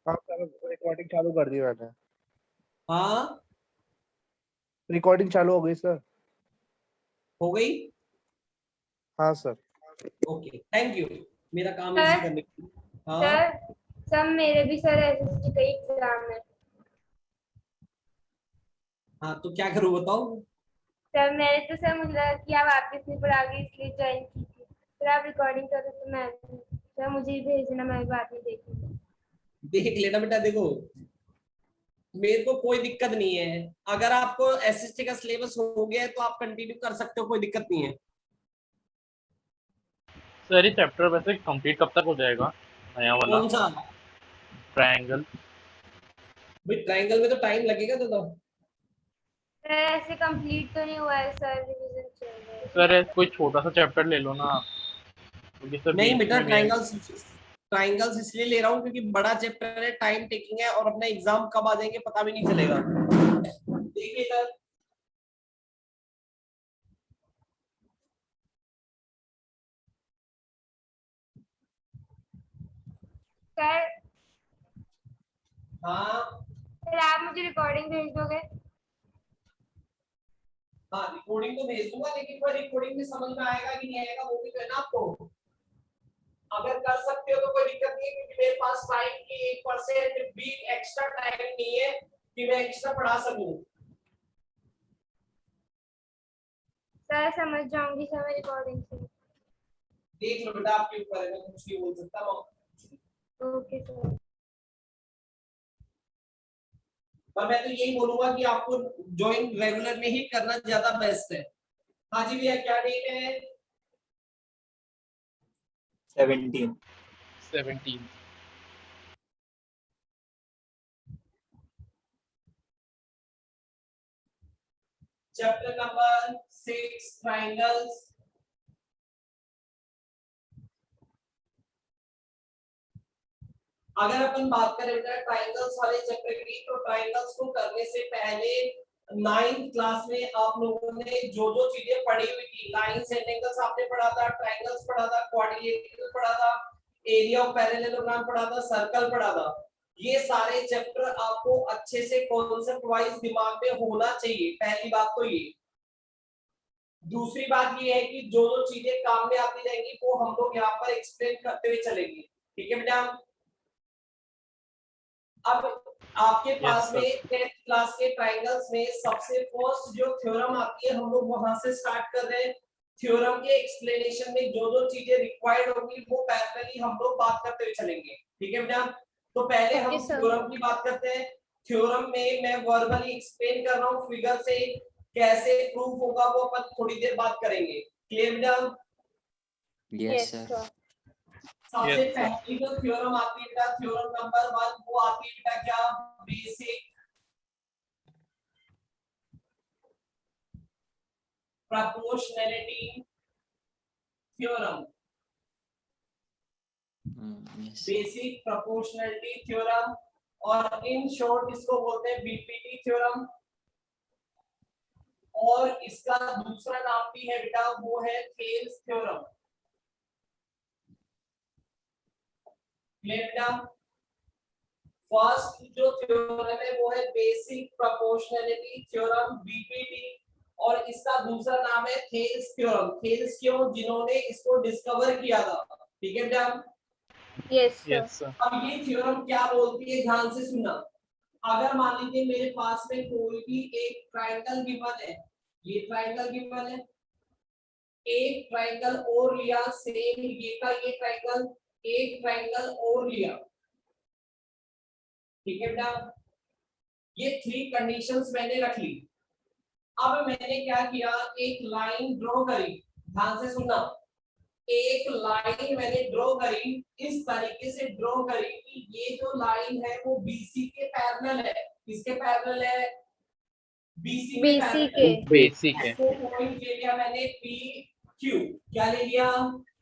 हाँ sir, recording चालू कर दी मैंने। हाँ रिकॉर्डिंग चालू हो गई सर। हो गई। हाँ सर। ओके थैंक यू, मेरा काम सर। इजी करने के लिए। हाँ सर सर मेरे भी सर एसएसटी का एग्जाम है। हाँ तो क्या करूँ बताओ। सर मैंने तो सर मुझे लगा कि आप वापस नहीं पढ़ाओगे इसलिए ज्वाइन की थी। सर आप रिकॉर्डिंग करो तो मैं सर मुझे ही भेजना, मैं भी बाद में देखूंगी। देख लेना बेटा, देखो मेरे को कोई दिक्कत नहीं है। अगर आपको एसएसटी का सिलेबस हो गया है तो आप कंटिन्यू कर सकते हो, कोई दिक्कत नहीं है। सर ये चैप्टर वैसे कंप्लीट कब तक हो जाएगा, नया वाला कौन सा? ट्रायंगल? भाई ट्रायंगल में तो टाइम लगेगा तो। सर ऐसे कंप्लीट तो नहीं हुआ है सर, रिवीजन चल रहा है। सर कोई छोटा सा चैप्टर ले लो ना आप, क्योंकि सर नहीं बीच बेटा, में भी है। ट्रायंगल्स इसलिए ले रहा हूँ क्योंकि बड़ा चैप्टर है, टाइम टेकिंग है, और अपना एग्जाम कब आ जाएंगे पता भी नहीं चलेगा। देखिए सर, सर हाँ सर आप मुझे रिकॉर्डिंग भेज दोगे? हाँ रिकॉर्डिंग तो भेज दूंगा, लेकिन वो रिकॉर्डिंग में समझ में आएगा कि नहीं आएगा वो भी तो है ना आपको। अगर कर सकते हो तो कोई दिक्कत नहीं है, क्योंकि मेरे पास टाइम की 1% भी एक्स्ट्रा टाइम नहीं है कि मैं एक्स्ट्रा पढ़ा सकूं। सर समझ जाऊंगी सर मैं रिकॉर्डिंग से। देख लो बेटा, आपके ऊपर है, मैं कुछ नहीं बोल सकता। Okay sir. पर मैं तो यही बोलूंगा कि आपको ज्वाइन रेगुलर में ही करना ज्यादा बेस्ट है। हाँ जी भैया, क्या डेट है? 17। Chapter number 6 triangles. अगर अपन बात करें बेटा ट्रायंगल्स वाले चैप्टर की, तो ट्रायंगल्स को करने से पहले 9th क्लास में आप लोगों ने जो जो चीजें पढ़ी हुई थी, लाइंस एंड एंगल्स आपने पढ़ा था, ट्रायंगल्स पढ़ा था, क्वाड्रिलेटरल पढ़ा था, एरिया ऑफ पैरेललोग्राम पढ़ा था, सर्कल पढ़ा था। ये सारे चैप्टर आपको अच्छे से कॉन्सेप्ट वाइज दिमाग में होना चाहिए, पहली बात तो ये। दूसरी बात ये है कि जो जो चीजें काम में आती रहेंगी वो हम लोग यहाँ पर एक्सप्लेन करते हुए चलेंगे, ठीक है बेटा। अब आपके पास में 10th क्लास के ट्रायंगल्स में सबसे फर्स्ट जो थ्योरम आती है, हम लोग वहां से स्टार्ट कर रहे हैं। थ्योरम के एक्सप्लेनेशन में जो जो चीजें रिक्वायर्ड होंगी वो पैरेलली हम लोग बात करते हुए चलेंगे, ठीक है बेटा। तो पहले हम थ्योरम की बात करते हैं। थ्योरम में मैं वर्बली एक्सप्लेन कर रहा हूँ, फिगर से कैसे प्रूफ होगा वो अपन थोड़ी देर बात करेंगे। क्लियर बेटा? Yes sir. सबसे पहली जो थ्योरम आती है बेटा, थ्योरम नंबर 1, वो आती है बेटा क्या? Basic proportionality theorem. Basic proportionality theorem, और इन शॉर्ट इसको बोलते हैं बीपीटी थ्योरम। और इसका दूसरा नाम भी है बेटा, वो है थेल्स थ्योरम। क्लियर बेटा? फर्स्ट जो थ्योरम है वो है बेसिक प्रोपोर्शनैलिटी थ्योरम, बीपीटी, और इसका दूसरा नाम है थेल्स थ्योरम। थेल्स क्यों? जिन्होंने इसको डिस्कवर किया था, ठीक है बेटा। Yes sir. अब ये थ्योरम क्या बोलती है, ध्यान से सुनना। अगर मान लीजिए मेरे पास में कोई भी एक ट्रायंगल गिवन है, ये ट्रायंगल गिवन है, एक ट्रायंगल और लिया सेम ये का ये ट्रायंगल, एक ट्रायंगल और लिया, ठीक है बेटा। ये 3 कंडीशंस मैंने रख ली। अब मैंने क्या किया, एक लाइन ड्रॉ करी, ध्यान से सुनना। एक लाइन मैंने ड्रॉ करी, इस तरीके से ड्रॉ करी कि ये जो लाइन है वो बीसी के पैरेलल है। किसके पैरेलल है? बीसी के पैरेलल। बेसिक है। तो पॉइंट ले लिया मैंने पी क्यू। क्या ले लिया?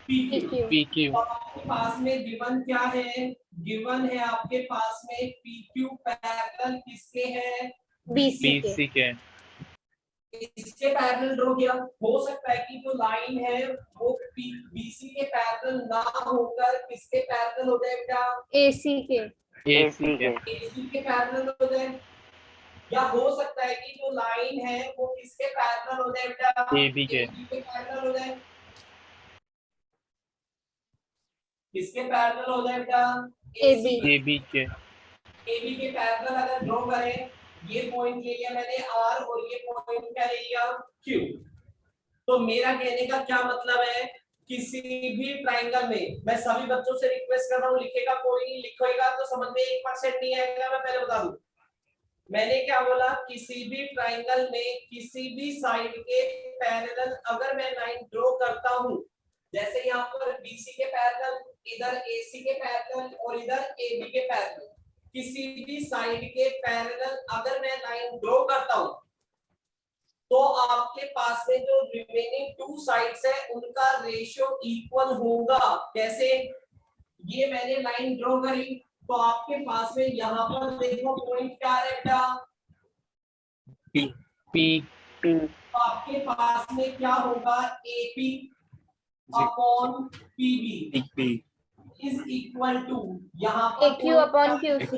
P Q. PQ। आपके पास में गिवन क्या है? गिवन है आपके पास में पी क्यू पैरेलल किसके है? BC के। इसके पैरेलल ड्रॉ किया। हो सकता है कि जो लाइन है वो बीसी के पैरेलल ना होकर किसके पैरेलल हो जाए बेटा? एसी के। AC के AC के पैरेलल हो जाए, या हो सकता है कि जो लाइन है वो किसके पैरेलल हो जाए बेटा, AB के AB के पैरेलल हो जाए, किसके पैरेलल हो जाए बेटा, AC AB के AB के पैरेलल अगर ड्रॉ करें, ये पॉइंट ले लिया मैंने R और ये पॉइंट क्या ले लिया Q। तो मेरा कहने का क्या मतलब है, किसी भी ट्रायंगल में, मैं सभी बच्चों से रिक्वेस्ट कर रहा हूँ, लिखेगा कोई नहीं, लिखेगा तो समझ में 1% नहीं आएगा, मैं पहले बता दूं। मैंने क्या बोला, किसी भी ट्रायंगल में किसी भी साइड के पैरेलल अगर मैं लाइन ड्रॉ करता हूं, जैसे यहाँ पर BC के पैरेलल, इधर AC के पैरेलल और इधर AB के पैरेलल, किसी भी साइड के पैरेलल अगर मैं लाइन ड्रॉ करता हूं, तो आपके पास में जो रिमेनिंग टू साइड्स है उनका रेशियो इक्वल होगा। कैसे, ये मैंने लाइन ड्रॉ करी, तो आपके पास में यहाँ पर देखो पॉइंट क्या है बेटा, P तो आपके पास में क्या होगा, AP upon PB is equal to, यहाँ पर AQ upon QC।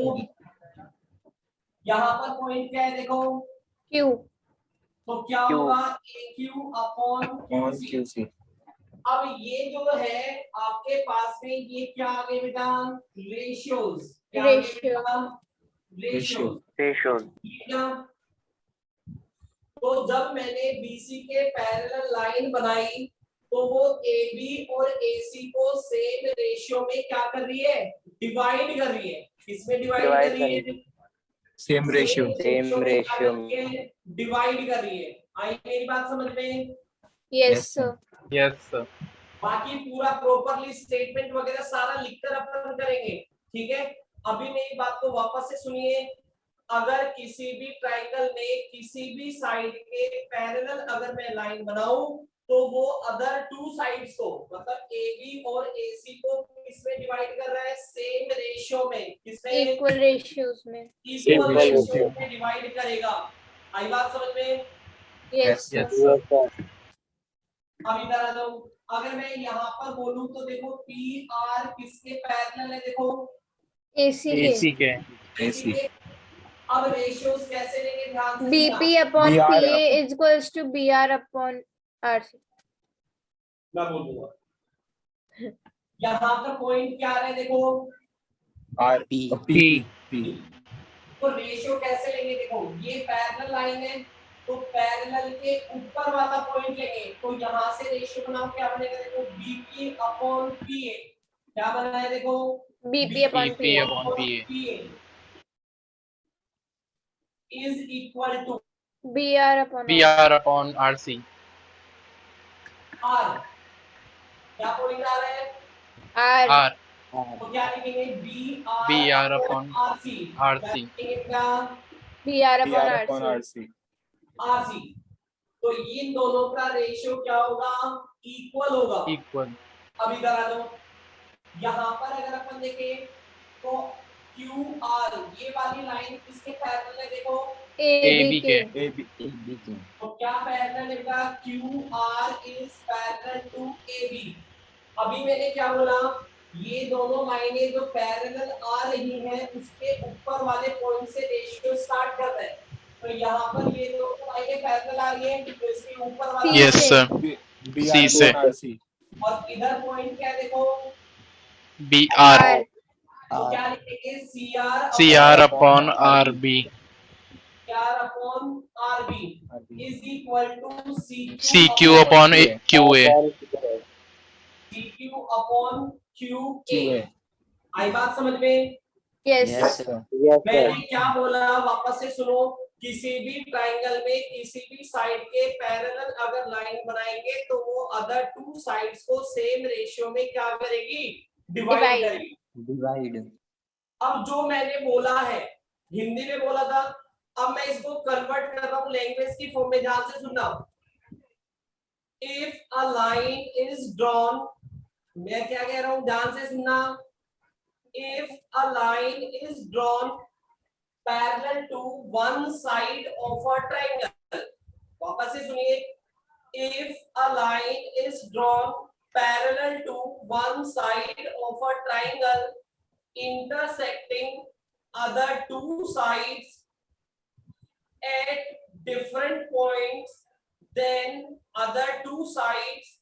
यहाँ पर पॉइंट क्या है देखो, Q। तो क्या होगा, AQ अपॉन QC। अब ये जो है आपके पास में ये क्या आ गए बेटा, रेशियोज, रेशियोज। तो जब मैंने BC के पैरेलल लाइन बनाई, तो वो AB और AC को सेम रेशियो में क्या कर रही है, डिवाइड कर रही है। किसमें डिवाइड कर रही है, सेम रेशियो में डिवाइड कर रही है। आई मेरी बात समझ में, Yes sir। yes sir बाकी पूरा प्रॉपरली स्टेटमेंट वगैरह सारा लिखकर अपन करेंगे, ठीक है। अभी मेरी बात को वापस से सुनिए, अगर किसी भी ट्रायंगल में किसी भी साइड के पैरेलल अगर मैं लाइन बनाऊं, तो वो अदर टू साइड्स को, मतलब AB और AC को किसमें डिवाइड कर रहा है, सेम रेशियो में, किसमें, इक्वल रेशियोज में। इक्वल रेशियो में डिवाइड करेगा। आई बात समझ में, Yes sir। अब इधर आ जाओ, अगर मैं यहाँ पर बोलूं तो देखो PR किसके पैरेलल है, देखो AC के AC के। अब रेशियोज कैसे लेंगे, ध्यान से BP upon PA is equals to BR upon RC। मैं बोल दूंगा, यहाँ पर पॉइंट क्या है देखो, P तो रेशियो कैसे लेंगे, देखो ये पैरेलल लाइन है, तो पैरेलल के ऊपर वाला पॉइंट लेंगे, तो यहाँ से रेशियो बनाओ, क्या बनेगा देखो, BP अपॉन PA, क्या बना है देखो, BP upon PA is equal to BR upon upon RC R। क्या पॉइंट आ रहा है, R। तो क्या लिखेंगे, BR upon RC। RC क्या, BR upon RC। RC। तो इन दोनों का रेशियो क्या होगा, इक्वल होगा। equal अब इधर आ जाओ, यहाँ पर अगर अपन देखें तो QR ये वाली लाइन किसके पैरेलल है, देखो AB के। तो क्या पैरेलल है बेटा, QR is parallel to AB। अभी मैंने क्या बोला, ये दोनों लाइनें जो पैरेलल आ रही हैं उसके ऊपर वाले पॉइंट से रेशियो स्टार्ट करता है, तो यहाँ पर ये दोनों लाइनें पैरेलल आ रही हैं, तो इसके ऊपर वाला yes sir C से और इधर पॉइंट क्या है देखो, BR तो क्या लिखेंगे, CR upon RB CR upon RB is equal to CQ upon QA CQ upon QA। आई बात समझ में, Yes sir मैंने क्या बोला वापस से सुनो, किसी भी ट्रायंगल में किसी भी साइड के पैरेलल अगर लाइन बनाएंगे, तो वो अदर टू साइड्स को सेम रेशियो में क्या करेगी, डिवाइड करेगी। अब जो मैंने बोला है हिंदी में बोला था, अब मैं इसको कन्वर्ट कर रहा हूँ लैंग्वेज की फॉर्म में, ध्यान से सुनना। If a line is drawn, मैं क्या कह रहा हूँ, ध्यान से सुनना। If a line is drawn parallel to one side of a triangle, वापस से सुनिए, if a line is drawn parallel to one side of a triangle intersecting other two sides at different points, then other two sides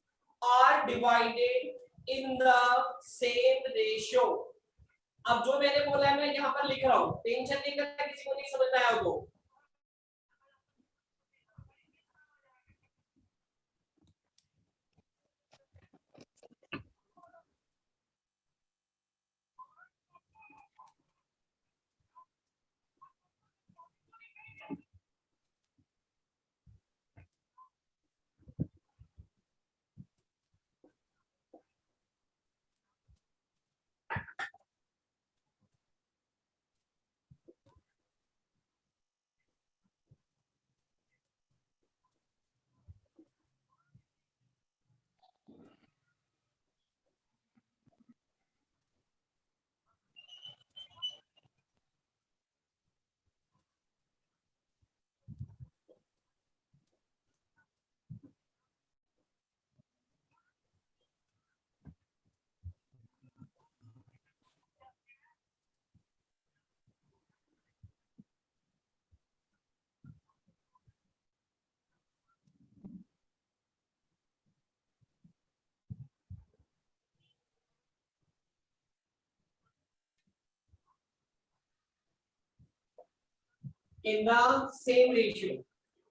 are divided in the same ratio. अब जो मैंने बोला है मैं यहाँ पर लिख रहा हूँ, टेंशन नहीं करना, किसी को नहीं समझ में आया तो। In the same ratio.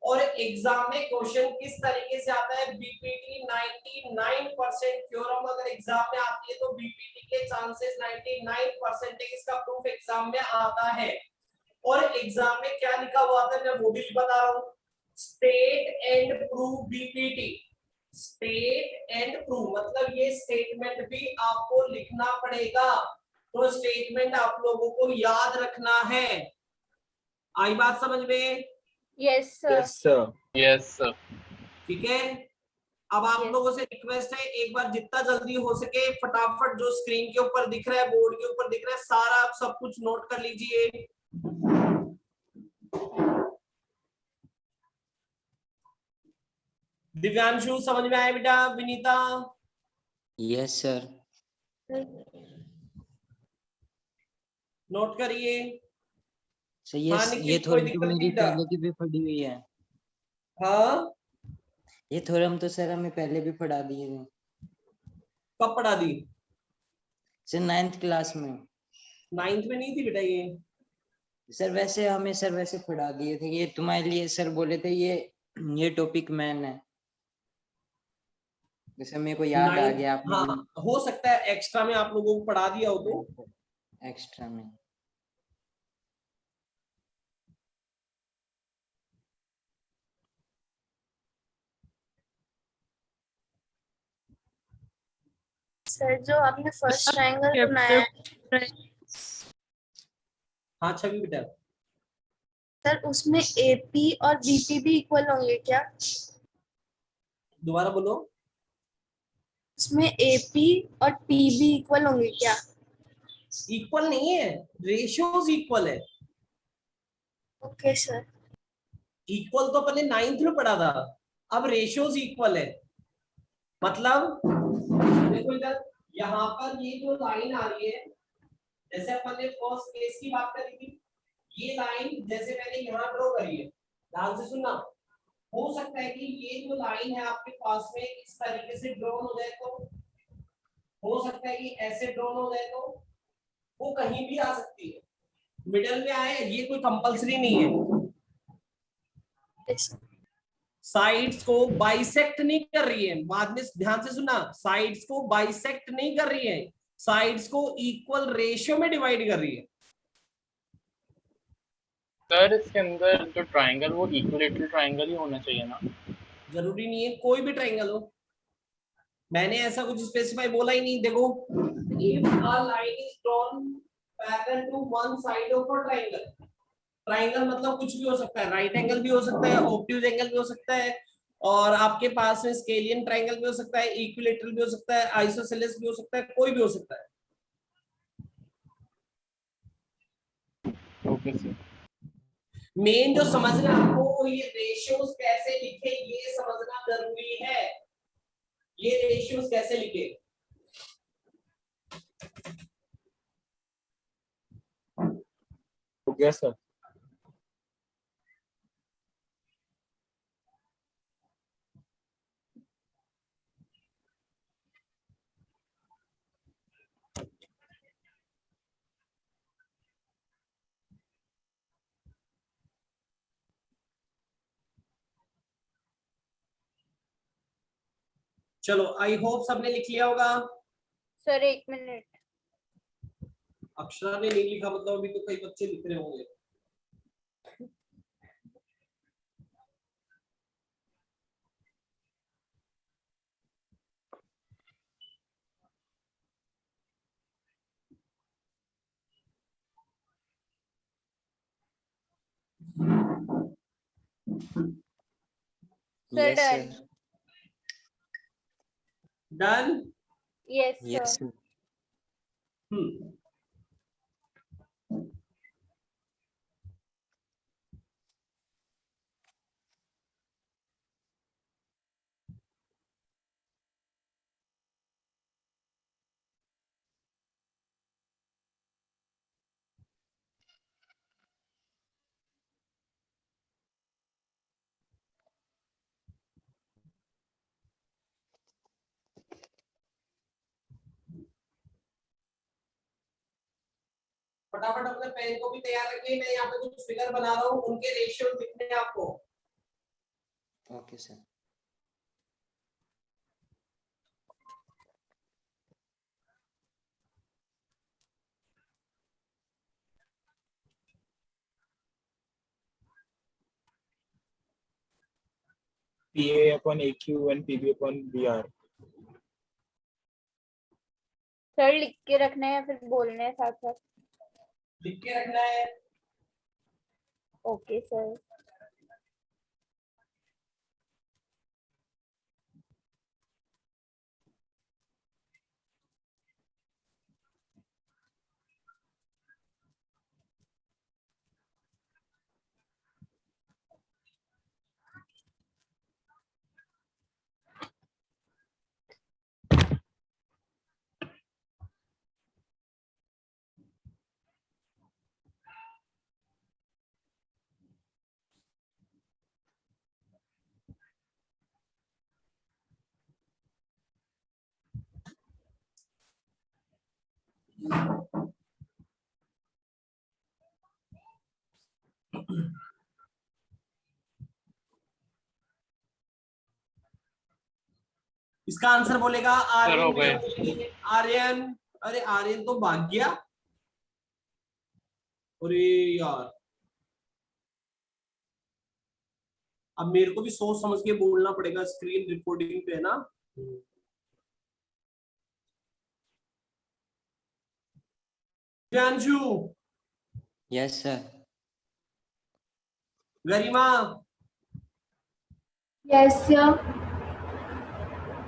और एग्जाम में क्वेश्चन किस तरीके से आता है, बीपीटी 99% थ्योरम अगर एग्जाम में आती है तो बीपीटी के चांसेस 99% इसका प्रूफ एग्जाम में आता है। और एग्जाम में क्या लिखा हुआ था मैं वो भी बता रहा हूँ, state and prove BPT. State and prove मतलब ये स्टेटमेंट भी आपको लिखना पड़ेगा, तो स्टेटमेंट आप लोगों को याद रखना है। आई बात समझ में? Yes sir. Yes, sir. Yes sir. ठीक है, अब आप Yes. लोगों से रिक्वेस्ट है एक बार जितना जल्दी हो सके फटाफट जो स्क्रीन के ऊपर दिख रहा है, बोर्ड के ऊपर दिख रहा है, सारा आप सब कुछ नोट कर लीजिए। दिव्यांशु समझ में आया बेटा? विनीता? Yes sir. नोट करिए। सर ये हाँ, निखिल, ये कोई थ्योरम तो दिक्कत मेरी नहीं बेटा? पहले की भी पढ़ी हुई है। हाँ, ये थ्योरम तो सर हमें पहले भी पढ़ा दिए थे कब पढ़ा दी? सर 9th क्लास में। 9th में नहीं थी बेटा ये? सर वैसे हमें सर वैसे पढ़ा दिए थे, ये तुम्हारे लिए सर बोले थे ये टॉपिक मैन है, जैसे मेरे को याद आ 9th गया आपने हाँ, हो सकता है एक्स्ट्रा में आप लोगों को पढ़ा दिया हो तो। एक्स्ट्रा में। सर जो आपने फर्स्ट ट्रायंगल बनाया है हाँ छवि बेटा, सर उसमें एपी और बीपी भी इक्वल होंगे क्या? दोबारा बोलो। उसमें एपी और पीबी इक्वल होंगे क्या? इक्वल नहीं है, रेशियोज इक्वल है। Okay sir. इक्वल तो अपने 9th में पढ़ा था, अब रेशियोज इक्वल है। मतलब देखो इधर, यहाँ पर ये जो लाइन आ रही है, जैसे अपन ने फर्स्ट केस की बात करी थी, ये लाइन जैसे मैंने यहाँ ड्रॉ करी है, ध्यान से सुनना। हो सकता है कि ये जो लाइन है आपके पास में इस तरीके से ड्रॉ हो जाए, तो हो सकता है कि ऐसे ड्रॉ हो जाए, तो वो कहीं भी आ सकती है, मिडल में आए, ये कोई कंपलसरी नहीं है। साइड्स को बाइसेक्ट नहीं कर रही है, बाद में ध्यान से सुनना, साइड्स को बाइसेक्ट नहीं कर रही है, साइड्स को इक्वल रेशियो में डिवाइड कर रही है। सर इसके अंदर जो ट्रायंगल वो इक्विलेटरल ट्रायंगल ही होना चाहिए ना? जरूरी नहीं है, कोई भी ट्रायंगल हो, मैंने ऐसा कुछ स्पेसिफाई बोला ही नहीं। देखो, if a line is drawn parallel to one side of a triangle, triangle मतलब कुछ भी हो सकता है, राइट एंगल भी हो सकता है, ऑब्ट्यूज एंगल भी हो सकता है, और आपके पास में स्केलियन ट्रायंगल भी हो सकता है, इक्विलेटरल भी हो सकता है, आइसोसेलेस भी हो सकता है, कोई भी हो सकता है। Okay sir. मेन जो समझना आपको, ये रेशियोज कैसे लिखे ये समझना जरूरी है। ये रेशियोज कैसे लिखे, हो गया सर। चलो आई होप सबने लिख लिया होगा। Sir 1 minute. अक्षरा ने नहीं लिखा मतलब अभी तो कई बच्चे लिख रहे होंगे। Sir yes done. Sir. Done. Yes yes sir. Sir. फटाफट अपने पेन को भी तैयार रखिए, मैं यहाँ पे कुछ फिगर बना रहा हूँ, उनके रेशियो लिखने हैं आपको। Okay sir. PA upon AQ and PB upon BR. Sir लिख के रखना है या फिर बोलना है साथ साथ? लिख के रखना है। Okay sir. इसका आंसर बोलेगा सर हो गए। आर्यन। आर्यन, अरे आर्यन तो भाग गया। अरे यार, अब मेरे को भी सोच समझ के बोलना पड़ेगा, स्क्रीन रिकॉर्डिंग पे है ना। Divyanshu, yes sir. Garima, yes sir.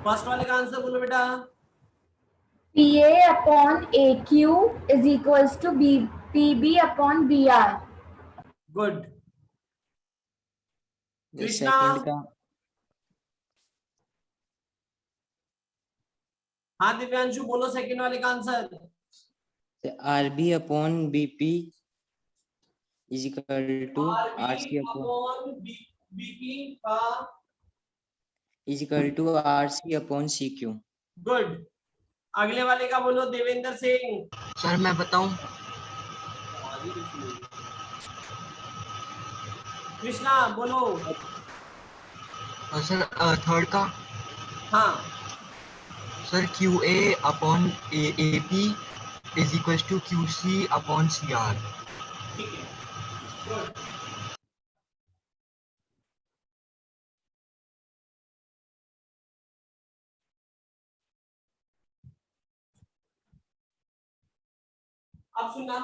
First वाले का आंसर बोलो बेटा। PA upon AQ is equals to PB upon BR. Good. Krishna, second का हाँ दिव्यांशु बोलो सेकंड वाले का answer. RB upon BP is equal to RC upon BP का is equal to RC upon CQ. Good. अगले वाले का बोलो देवेंद्र सिंह। सर मैं बताऊं? कृष्णा बोलो। सर थर्ड का। हाँ sir QA upon AP is equal to QC upon CR। ठीक है, गुड। अब सुनना,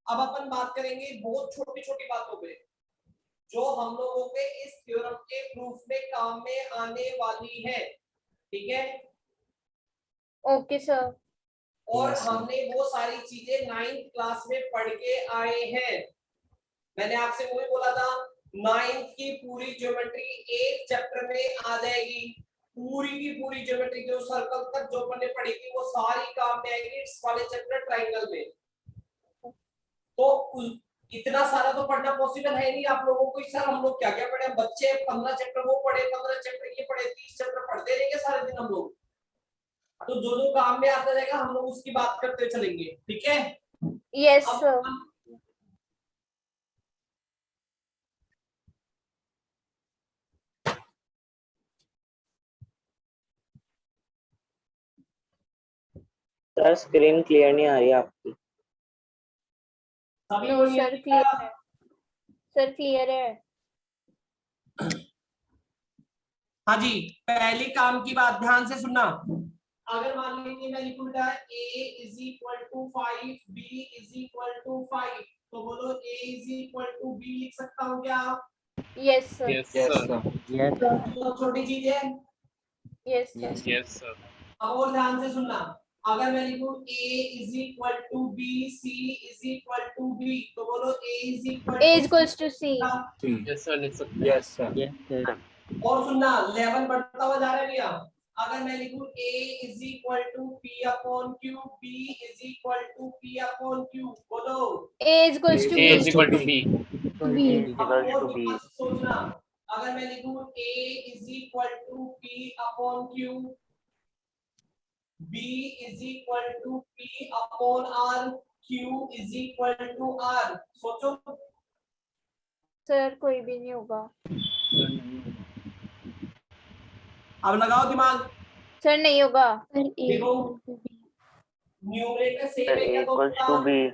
अब अपन बात करेंगे बहुत छोटी छोटी बातों पे जो हम लोगों के इस थ्योरम के प्रूफ में काम में आने वाली है, ठीक है। Okay sir. और Yes, sir. हमने वो सारी चीजें 9th क्लास में पढ़ के आए हैं। मैंने आपसे वो भी बोला था 9th की पूरी ज्योमेट्री एक चैप्टर में आ जाएगी। पूरी की पूरी ज्योमेट्री जो सर्कल तक जो अपन ने पढ़ी थी वो सारी काम में आएगी इस वाले चैप्टर ट्रायंगल में। तो इतना सारा तो पढ़ना पॉसिबल है नहीं आप लोगों को। सर हम लोग क्या क्या पढ़े, बच्चे 15 चैप्टर वो पढ़े, 15 चैप्टर ये पढ़े, 30 चैप्टर पढ़ते रहेंगे सारे दिन हम लोग। तो जो जो काम में आता जाएगा हम लोग उसकी बात करते चलेंगे, ठीक है। यस अब सर। सर स्क्रीन क्लियर नहीं आ रही आपकी। सभी नो को ये सर क्लियर है, सर क्लियर है। हाँ जी, पहले काम की बात ध्यान से सुनना। अगर मान लीजिए मैं लिखूं बेटा a is equal to 5, b is equal to 5, तो बोलो a is equal to b लिख सकता हूँ क्या? Yes sir. यस Yes, सर। sir. तो छोटी चीज है। Yes sir. Yes sir. अब और ध्यान से सुनना, अगर मैं लिखूं a is equal to b, c is equal to b, तो बोलो a is equal A is equals to C. C. Yes sir लिख सकते हैं। Yes, sir. Yes sir. और सुनना, लेवल बढ़ता हुआ जा रहा है भैया। अगर मैं लिखूं a is equal to p upon q, b is equal to p upon q, बोलो A is equals to A A is B. equal to B. B. अब और दिमाग से सोचना, अगर मैं लिखूं a is equal to p upon q, b is equal to p upon r, q is equal to r, सोचो। Sir कोई भी नहीं होगा। अब लगाओ दिमाग। सर नहीं होगा। देखो न्यूमरेटर सेम है क्या? Equals to B. हाँ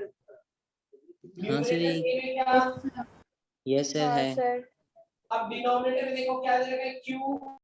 सर, न्यूमरेटर सेम है क्या? यस सर हाँ है। सर। अब डिनोमिनेटर में देखो क्या आ जाएगा, q